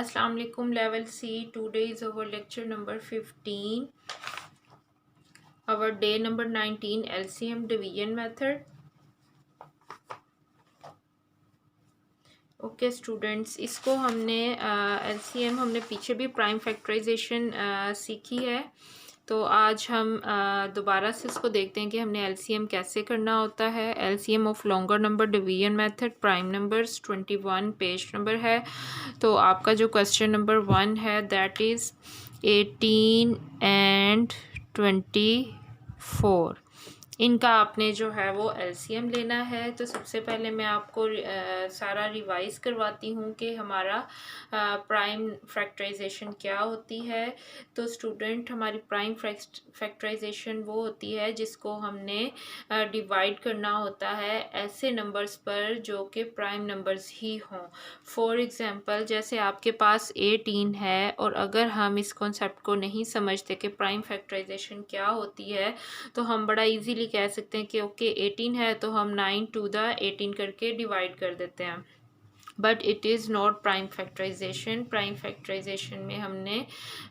Assalamu alaikum, level C. Today is our lecture number 15. Our day number 19, LCM division method. Okay students, इसको हमने LCM हमने पीछे भी prime factorisation सीखी है। तो आज हम दोबारा से इसको देखते हैं कि हमने LCM कैसे करना होता है। LCM of longer number division method, prime numbers 21 page number है। तो आपका जो क्वेश्चन नंबर 1 है दैट इज़ 18 एंड 24, इनका आपने जो है वो LCM लेना है। तो सबसे पहले मैं आपको सारा रिवाइज करवाती हूँ कि हमारा प्राइम फैक्टराइजेशन क्या होती है। तो स्टूडेंट, हमारी प्राइम फैक्टराइजेशन वो होती है जिसको हमने डिवाइड करना होता है ऐसे नंबर्स पर जो कि प्राइम नंबर्स ही हों। फॉर एग्ज़ाम्पल, जैसे आपके पास 18 है और अगर हम इस कॉन्सेप्ट को नहीं समझते कि प्राइम फैक्टराइजेशन क्या होती है, तो हम बड़ा इजीली कह सकते हैं कि ओके 18 है तो हम 9 टू द 18 करके डिवाइड कर देते हैं। But it is not prime factorization. Prime factorization में हमने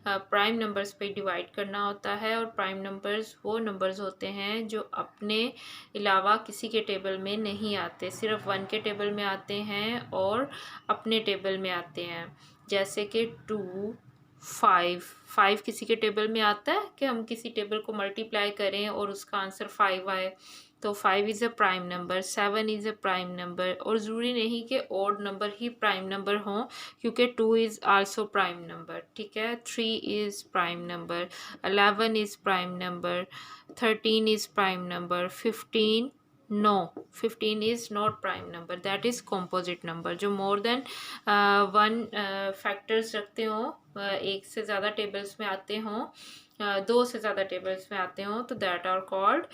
प्राइम नंबर्स पे डिवाइड करना होता है, और प्राइम नंबर्स वो नंबर्स होते हैं जो अपने अलावा किसी के टेबल में नहीं आते, सिर्फ 1 के टेबल में आते हैं और अपने टेबल में आते हैं। जैसे कि 2, 5 किसी के टेबल में आता है कि हम किसी टेबल को मल्टीप्लाई करें और उसका आंसर 5 आए, तो 5 is a prime number, 7 is a prime number. और ज़रूरी नहीं कि ऑड नंबर ही प्राइम नंबर हों, क्योंकि 2 इज़ आल्सो प्राइम नंबर, ठीक है। 3 is prime number, 11 is prime number, 13 is prime number, 15 no, 15 is not prime number, that is composite number. जो more then 1 factors रखते हों, एक से ज़्यादा टेबल्स में आते हों, 2 से ज़्यादा टेबल्स में आते हों, तो that are called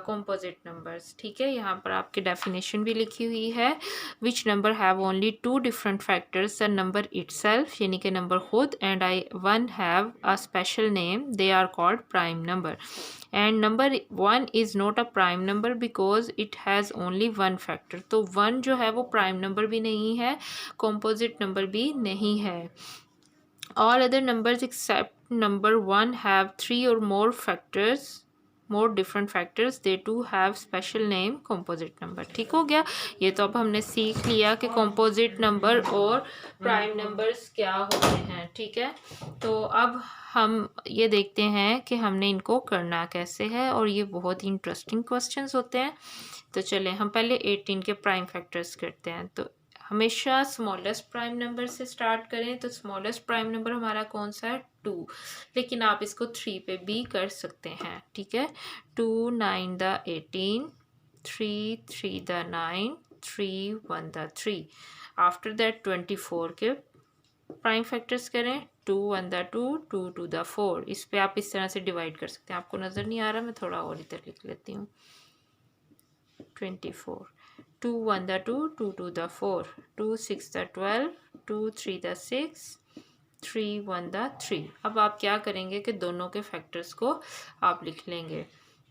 composite numbers, ठीक है। यहाँ पर आपकी डेफिनेशन भी लिखी हुई है। Which number have only 2 different factors, the number itself यानी कि नंबर खुद, and one have a special name, they are called prime number. And number 1 is not a prime number because it has only 1 factor. तो 1 जो है वो prime number भी नहीं है, कॉम्पोजिट नंबर भी नहीं है। All other numbers except number 1 have 3 or more factors, more different factors, they too have special name composite number। ठीक हो गया। ये तो अब हमने सीख लिया कि composite number और prime numbers क्या होते हैं, ठीक है। तो अब हम ये देखते हैं कि हमने इनको करना कैसे है, और ये बहुत ही इंटरेस्टिंग क्वेश्चंस होते हैं। तो चलें हम पहले 18 के प्राइम फैक्टर्स करते हैं। तो हमेशा स्मॉलेस्ट प्राइम नंबर से स्टार्ट करें। तो स्मॉलेस्ट प्राइम नंबर हमारा कौन सा है? 2, लेकिन आप इसको 3 पे भी कर सकते हैं, ठीक है। 2 9 the 18, 3 3 the 9, 3 1 the 3। After that 24 के प्राइम फैक्टर्स करें। 2 1 द 2, 2 2 द 4। इस पे आप इस तरह से डिवाइड कर सकते हैं। आपको नज़र नहीं आ रहा, मैं थोड़ा और इधर लिख लेती हूँ। 24, 2 1 the 2, 2 2 the 4, 2 6 the 12, 2 3 the 6, 3 1 the 3। अब आप क्या करेंगे कि दोनों के फैक्टर्स को आप लिख लेंगे,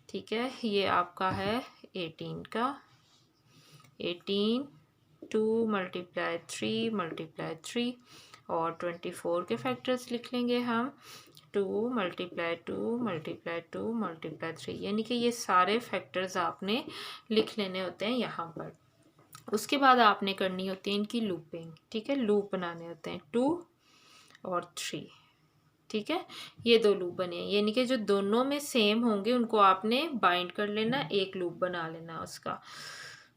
ठीक है। ये आपका है 18 का, 18 2 मल्टीप्लाई 3 मल्टीप्लाई 3, और 24 के फैक्टर्स लिख लेंगे हम 2 मल्टीप्लाई 2 मल्टीप्लाई 2 मल्टीप्लाई 3। यानी कि ये सारे फैक्टर्स आपने लिख लेने होते हैं यहाँ पर। उसके बाद आपने करनी होती है इनकी लूपिंग, ठीक है। लूप बनाने होते हैं 2 और 3, ठीक है। ये 2 लूप बने हैं, यानी कि जो दोनों में सेम होंगे उनको आपने बाइंड कर लेना, एक लूप बना लेना उसका।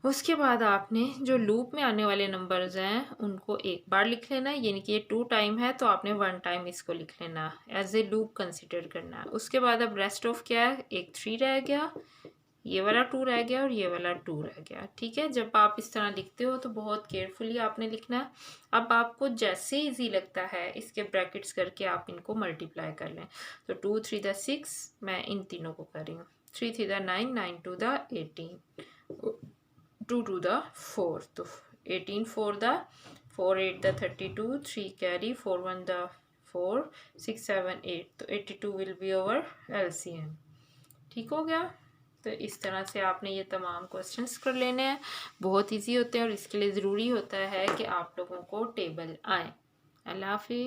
उसके बाद आपने जो लूप में आने वाले नंबर्स हैं उनको एक बार लिख लेना, यानी कि ये 2 टाइम है तो आपने 1 टाइम इसको लिख लेना, एज ए लूप कंसिडर करना है। उसके बाद अब रेस्ट ऑफ क्या है? एक 3 रह गया, ये वाला 2 रह गया और ये वाला 2 रह गया, ठीक है। जब आप इस तरह लिखते हो तो बहुत केयरफुली आपने लिखना है। अब आपको जैसे इजी लगता है इसके ब्रैकेट्स करके आप इनको मल्टीप्लाई कर लें। तो 2 3 द 6, मैं इन तीनों को कर रही हूँ। 3 3 द 9, 9 2 द 18, 2 2 द 4, तो 18 4 द 4 8 द 32, 3 कैरी, 4 1 द 4, 6 7 8, तो 82 विल बी ओवर LCM। ठीक हो गया। तो इस तरह से आपने ये तमाम क्वेश्चंस कर लेने हैं, बहुत इजी होते हैं, और इसके लिए ज़रूरी होता है कि आप लोगों को टेबल आए। अल्लाह हाफ़िज़।